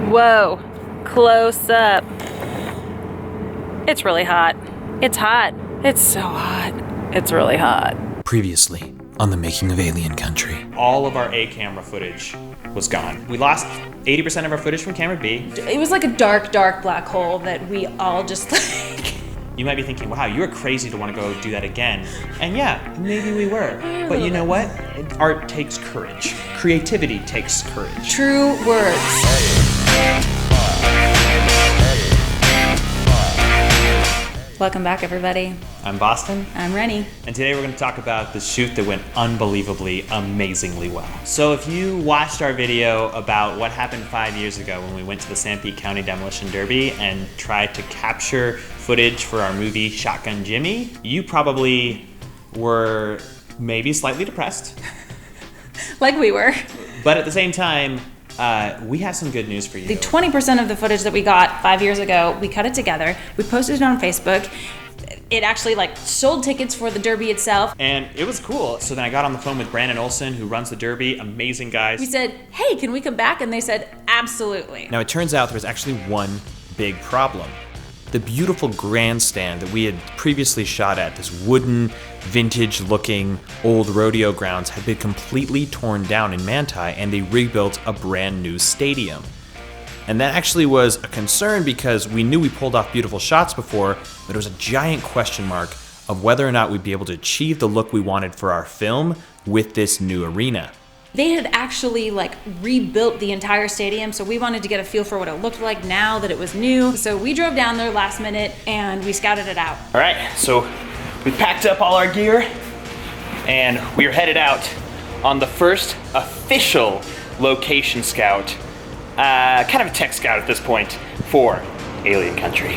Whoa, close up. It's really hot. It's hot. It's so hot. It's really hot. Previously on the making of Alien Country. All of our A camera footage was gone. We lost 80% of our footage from camera B. It was like a dark, dark black hole that we all just like... You might be thinking, wow, you were crazy to want to go do that again. And yeah, maybe we were. But you know what? Art takes courage. Creativity takes courage. True words. Welcome back, everybody. I'm Boston. I'm Rennie. And today we're going to talk about the shoot that went unbelievably, amazingly well. So if you watched our video about what happened 5 years ago when we went to the Sanpete County Demolition Derby and tried to capture footage for our movie Shotgun Jimmy, you probably were maybe slightly depressed. Like we were. But at the same time, we have some good news for you. The 20% of the footage that we got 5 years ago, we cut it together, we posted it on Facebook. It actually sold tickets for the Derby itself. And it was cool. So then I got on the phone with Brandon Olson, who runs the Derby, amazing guys. We said, hey, can we come back? And they said, absolutely. Now it turns out there was actually one big problem. The beautiful grandstand that we had previously shot at, this wooden, vintage-looking old rodeo grounds, had been completely torn down in Manti, and they rebuilt a brand new stadium. And that actually was a concern because we knew we pulled off beautiful shots before, but it was a giant question mark of whether or not we'd be able to achieve the look we wanted for our film with this new arena. They had actually rebuilt the entire stadium, so we wanted to get a feel for what it looked like now that it was new. So we drove down there last minute and we scouted it out. All right, so we packed up all our gear and we are headed out on the first official location scout, kind of a tech scout at this point, for Alien Country.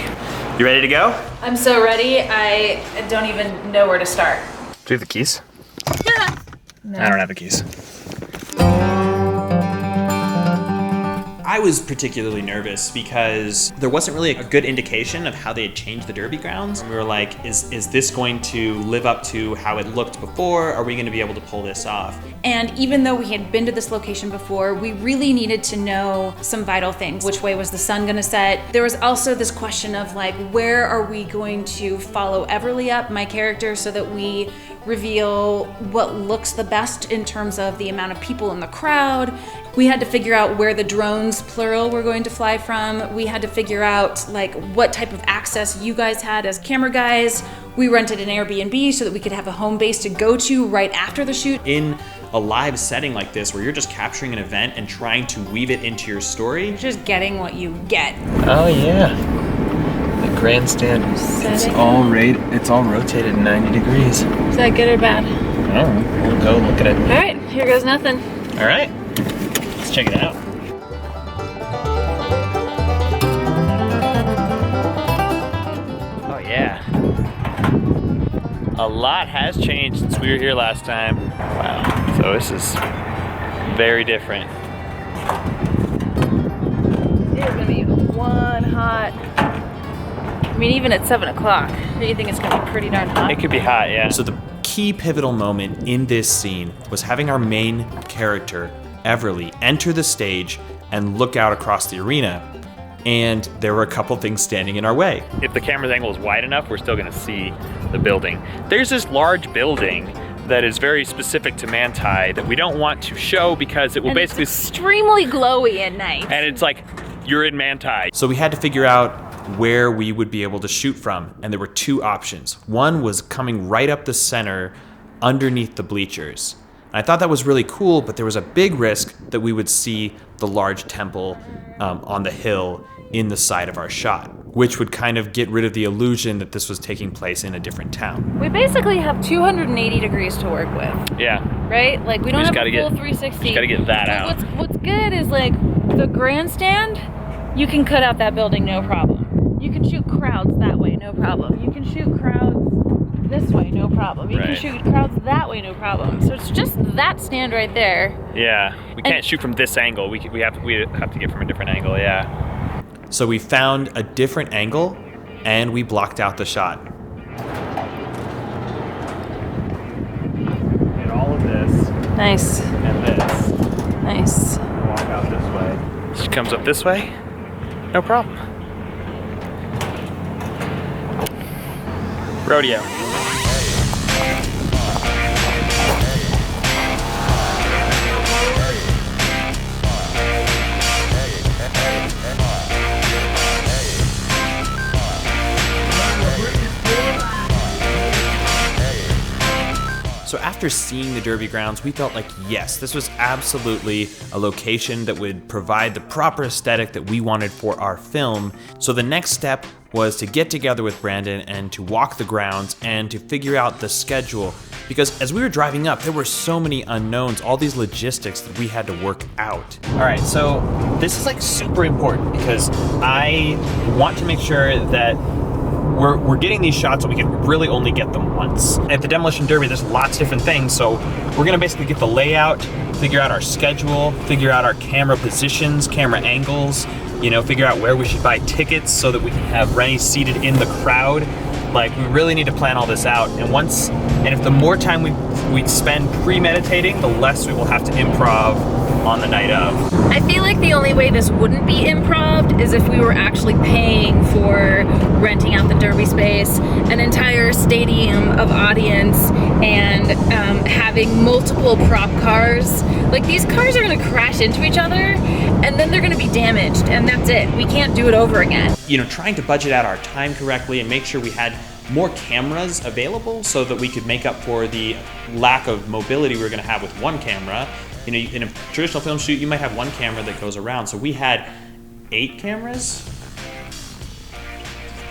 You ready to go? I'm so ready, I don't even know where to start. Do you have the keys? No. I don't have the keys. I was particularly nervous because there wasn't really a good indication of how they had changed the Derby grounds. We were like, is this going to live up to how it looked before? Are we going to be able to pull this off? And even though we had been to this location before, we really needed to know some vital things. Which way was the sun going to set? There was also this question of where are we going to follow Everly up, my character, so that we reveal what looks the best in terms of the amount of people in the crowd. We had to figure out where the drones, plural, were going to fly from. We had to figure out what type of access you guys had as camera guys. We rented an Airbnb so that we could have a home base to go to right after the shoot. In a live setting like this, where you're just capturing an event and trying to weave it into your story. You're just getting what you get. Oh yeah. The grandstand, it's all rotated 90 degrees. Is that good or bad? I don't know. We'll go look at it. All right, here goes nothing. All right, let's check it out. Oh yeah. A lot has changed since we were here last time. Wow, so this is very different. It's gonna be one hot. I mean, even at 7 o'clock, do you think it's gonna be pretty darn hot? It could be hot, yeah. So the key pivotal moment in this scene was having our main character, Everly, enter the stage and look out across the arena. And there were a couple things standing in our way. If the camera's angle is wide enough, we're still gonna see the building. There's this large building that is very specific to Manti that we don't want to show because it will basically... It's extremely glowy at night. And it's like, you're in Manti. So we had to figure out where we would be able to shoot from, and there were two options. One was coming right up the center underneath the bleachers. And I thought that was really cool, but there was a big risk that we would see the large temple on the hill in the side of our shot, which would kind of get rid of the illusion that this was taking place in a different town. We basically have 280 degrees to work with. Yeah. Right? We don't have a full 360. Just gotta get that out. What's good is the grandstand, you can cut out that building, no problem. You can shoot crowds that way, no problem. You can shoot crowds this way, no problem. You can shoot crowds that way, no problem. So it's just that stand right there. Yeah, we can't shoot from this angle. We have to get from a different angle, yeah. So we found a different angle and we blocked out the shot. Get all of this. Nice. And this. Nice. Walk out this way. She comes up this way, no problem. Rodeo. So after seeing the Derby grounds, we felt like, yes, this was absolutely a location that would provide the proper aesthetic that we wanted for our film. So the next step was to get together with Brandon and to walk the grounds and to figure out the schedule. Because as we were driving up, there were so many unknowns, all these logistics that we had to work out. All right, so this is like super important because I want to make sure that we're getting these shots so we can really only get them once. At the Demolition Derby, there's lots of different things, so we're gonna basically get the layout, figure out our schedule, figure out our camera positions, camera angles, you know, figure out where we should buy tickets so that we can have Rennie seated in the crowd. Like, we really need to plan all this out. And if the more time we spend premeditating, the less we will have to improv on the night of. I feel like the only way this wouldn't be improv is if we were actually paying for renting out the Derby space, an entire stadium of audience, and having multiple prop cars. Like, these cars are gonna crash into each other, and then they're gonna be damaged, and that's it. We can't do it over again. You know, trying to budget out our time correctly and make sure we had more cameras available so that we could make up for the lack of mobility we were gonna have with one camera. You know, in a traditional film shoot, you might have one camera that goes around. So we had 8 cameras?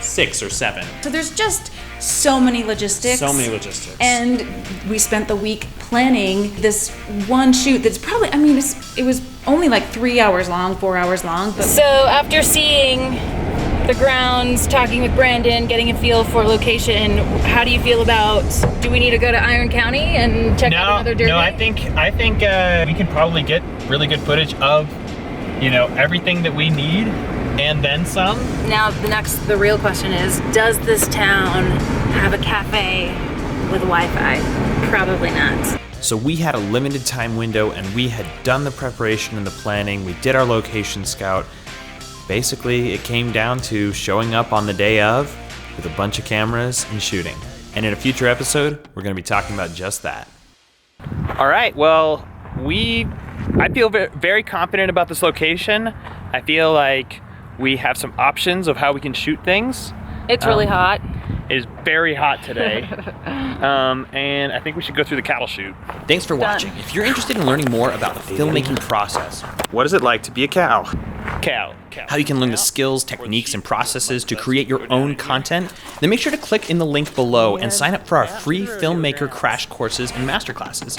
6 or 7. So there's just so many logistics. So many logistics. And we spent the week planning this one shoot that's probably, I mean, it was only like 3 hours long, 4 hours long. But so after seeing the grounds, talking with Brandon, getting a feel for location, how do you feel about, do we need to go to Iron County and check out another Derby? No, I think we can probably get really good footage of, you know, everything that we need and then some. Now the real question is, does this town have a cafe with Wi-Fi? Probably not. So we had a limited time window and we had done the preparation and the planning. We did our location scout. Basically, it came down to showing up on the day of with a bunch of cameras and shooting. And in a future episode, we're gonna be talking about just that. All right, well, I feel very confident about this location. I feel like we have some options of how we can shoot things. It's really hot. It is very hot today. And I think we should go through the cattle chute. Thanks for watching. If you're interested in learning more about the filmmaking process, What is it like to be a cow? Cow. how you can learn the skills, techniques, and processes to create your own content, then make sure to click in the link below and sign up for our free filmmaker crash courses and masterclasses.